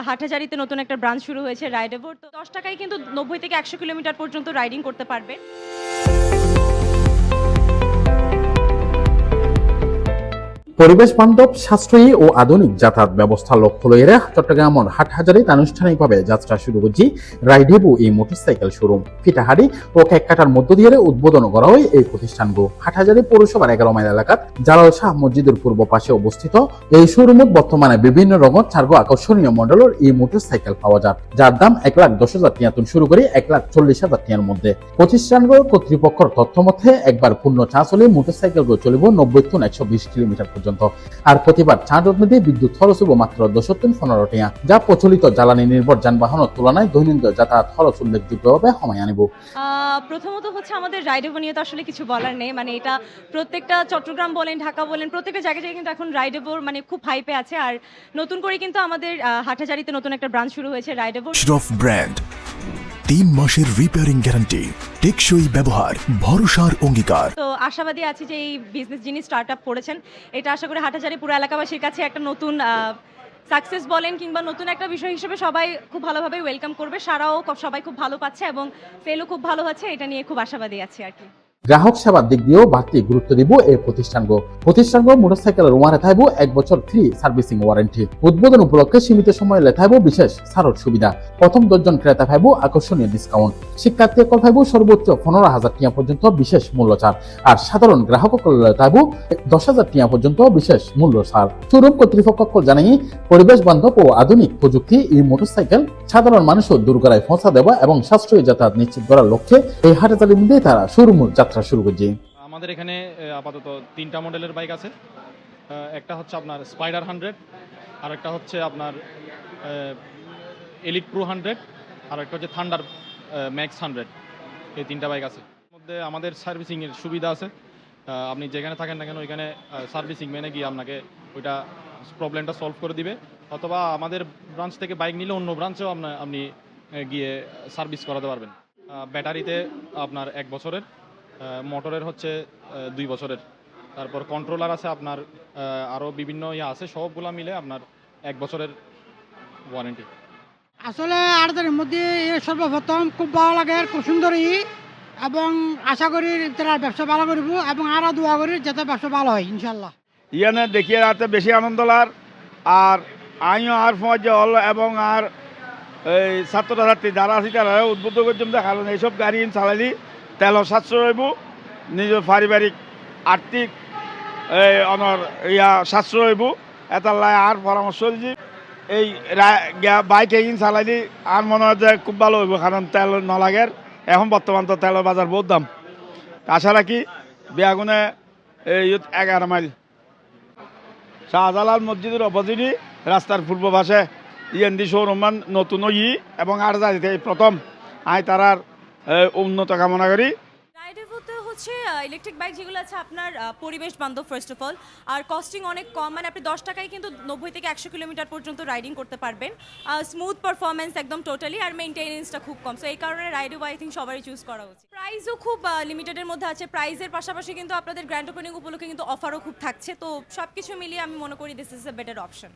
হাটহাজারীতে নতুন একটা ব্রাঞ্চ শুরু হয়েছে রাইডেভোর। তো ১০ টাকায় কিন্তু ৯০ থেকে ১০০ কিলোমিটার পর্যন্ত রাইডিং করতে পারবে। পরিবেশ বান্ধব, সাশ্রয়ী ও আধুনিক যাতায়াত ব্যবস্থা লক্ষ্য লইয়া চট্টগ্রামের হাটহাজারীতে আনুষ্ঠানিকভাবে যাত্রা শুরু করছি রাইডেভো এই মোটরসাইকেল শোরুম। ফিটাহাড়ি ও কেককাটার মধ্য দিয়ে উদ্বোধন করা হয় এই প্রতিষ্ঠানগো। হাটহাজারী পৌরসভার ১১ মাইল এলাকাত জালাল শাহ মসজিদের পূর্ব পাশে অবস্থিত এই শোরুমত বর্তমানে বিভিন্ন রঙের ৪ আকর্ষণীয় মডেলের এই মোটরসাইকেল পাওয়া যায়, যার দাম ১,১০,০০০ টিয়া শুরু করে ১,৪০,০০০ টিয়ার মধ্যে। প্রতিষ্ঠানগুলোর কর্তৃপক্ষের তথ্য মতে একবার পূর্ণ চার্জ হলে মোটরসাইকেলগুলো চলিব ৯০ থেকে ১২০ কিলোমিটার পর্যন্ত। আর প্রতিবার চার্জ মধ্যে বিদ্যুৎ খরচ হইব মাত্র ১০-১৫ টাকা, যা প্রচলিত জ্বালানি নির্ভর যানবাহনের তুলনায় দৈনন্দিন যাতায়াত খরচ উল্লেখযোগ্যভাবে কমায় আনিব। প্রথমত হচ্ছে আমাদের রাইডেভো নিয়ে তো আসলে কিছু বলার নেই, মানে এটা প্রত্যেকটা চট্টগ্রাম বলেন, ঢাকা বলেন, প্রত্যেকটা জায়গায় কিন্তু এখন রাইডেভোর মানে খুব হাইপে আছে। আর নতুন করে কিন্তু আমাদের হাটহাজারীতে নতুন একটা ব্রাঞ্চ শুরু হয়েছে রাইডেভোর। শ্রফ ব্র্যান্ড ৩ মাসের রিপেয়ারিং গ্যারান্টি, টেকসই ব্যবহার, ভরসার অঙ্গীকার। তো আশাবাদী আছি যে এই বিজনেস যিনি স্টার্ট আপ করেছেন, এটা আশা করি হাটহাজারী পুরো এলাকাবাসীর কাছে একটা নতুন সাকসেস বলেন কিংবা নতুন একটা বিষয় হিসেবে সবাই খুব ভালোভাবে ওয়েলকাম করবে। সারাও সবাই খুব ভালো পাচ্ছে এবং সেলও খুব ভালো হচ্ছে, এটা নিয়ে খুব আশাবাদী আছি আর কি। গ্রাহক সেবার দিক দিয়েও বাড়তি গুরুত্ব দিব এই প্রতিষ্ঠানগো মোটরসাইকেলের ওয়ারে থাকবো ১ বছর ফ্রি সার্ভিসিং ওয়ারেন্টি। উদ্বোধন উপলক্ষে সীমিত সময়ে লেথাইব বিশেষ ছাড়ের সুবিধা। প্রথম ১০ জন ক্রেতা পাইব আকর্ষণীয় ডিসকাউন্ট। শিক্ষার্থী পাইব সর্বোচ্চ ১৫,০০০ টিয়া পর্যন্ত বিশেষ মূল্য ছাড়। আর সাধারণ গ্রাহক লেথাইব ১০,০০০ টিয়া পর্যন্ত বিশেষ মূল্য ছাড়। শোরুম কর্তৃপক্ষ জানাই পরিবেশ বান্ধব ও আধুনিক প্রযুক্তি এই মোটরসাইকেল সাধারণ মানুষও দূরগড়ায় পৌঁছা দেওয়া এবং সাশ্রয়ী যাতায়াত নিশ্চিত করার লক্ষ্যে এই হাটহাজারীর মধ্যে তারা শোরুমের যাত্রা শুরু করছে। আমাদের এখানে আপাতত ৩টা মডেলের বাইক আছে। একটা হচ্ছে আপনার স্পাইডার 100, আর একটা হচ্ছে আপনার এলিট প্রো 100, আর একটা হচ্ছে থান্ডার ম্যাক্স 100। এই 3টা বাইক আছে। এর মধ্যে আমাদের সার্ভিসিংয়ের সুবিধা আছে। আপনি যেখানে থাকেন না কেন ওইখানে সার্ভিসিং মেনে গিয়ে আপনাকে ওইটা প্রবলেমটা সলভ করে দিবে, অথবা আমাদের ব্রাঞ্চ থেকে বাইক নিলে অন্য ব্রাঞ্চেও আপনি গিয়ে সার্ভিস করাতে পারবেন। ব্যাটারিতে আপনার ১ বছরের, মোটরের হচ্ছে ২ বছরের, তারপর কন্ট্রোলার আছে আপনার, আরও বিভিন্ন আছে, সবগুলো মিলে আপনার ১ বছরের ওয়ারেন্টি। আসলে আড়তের মধ্যে সর্বপ্রথম খুব ভালো লাগে, খুব সুন্দরী, এবং আশা করি তারা ব্যবসা ভালো করব এবং আরও দোয়া করি যাতে ব্যবসা ভালো হয় ইনশাল্লাহ। ইয়ানে দেখিয়ে রাতে বেশি আনন্দ লার। আর আমিও আর মজা হল এবং আর এই ছাত্রছাত্রী যারা আছে তারা উদ্বুদ্ধ করছেন কারণ এইসব গাড়ি চালালি তেলও সাশ্রয় রইব, নিজের পারিবারিক আর্থিক অনর সাশ্রয় রইব। এটার লাই আর পরামর্শ দিচ্ছি এই বাইক এগিন চালাইলি আর মনে হয় যে খুব ভালো হইব, কারণ তেল নলাগের। এখন বর্তমান তো তেলের বাজার বহুত দাম। আশা রাখি বেয়াগুনে এই ১১ মাইল শাহজালাল মসজিদের অপোজিটে রাস্তার পূর্ব পাশে ইএনডি শোরুমান নতুন এবং আর যাইতে প্রথম আই তারার উন্নত কামনা করি। রাইডেভোতে হচ্ছে ইলেকট্রিক বাইক যেগুলো আছে আপনার পরিবেশ বান্ধব ফার্স্ট অফ অল, আর কস্টিং অনেক কম, মানে আপনি ১০ টাকায় কিন্তু ৯০ থেকে ১০০ কিলোমিটার পর্যন্ত রাইডিং করতে পারবেন। স্মুথ পারফরমেন্স একদম টোটালি, আর মেইনটেনেন্সটা খুব কম। সো এই কারণে রাইডেভো আই থিঙ্ক সবারই চুজ করা উচিত। প্রাইসও খুব লিমিটেডের মধ্যে আছে। প্রাইসের পাশাপাশি কিন্তু আপনাদের গ্র্যান্ড ওপেনিং উপলক্ষে কিন্তু অফারও খুব থাকছে। তো সব কিছু মিলিয়ে আমি মনে করি this is a better option.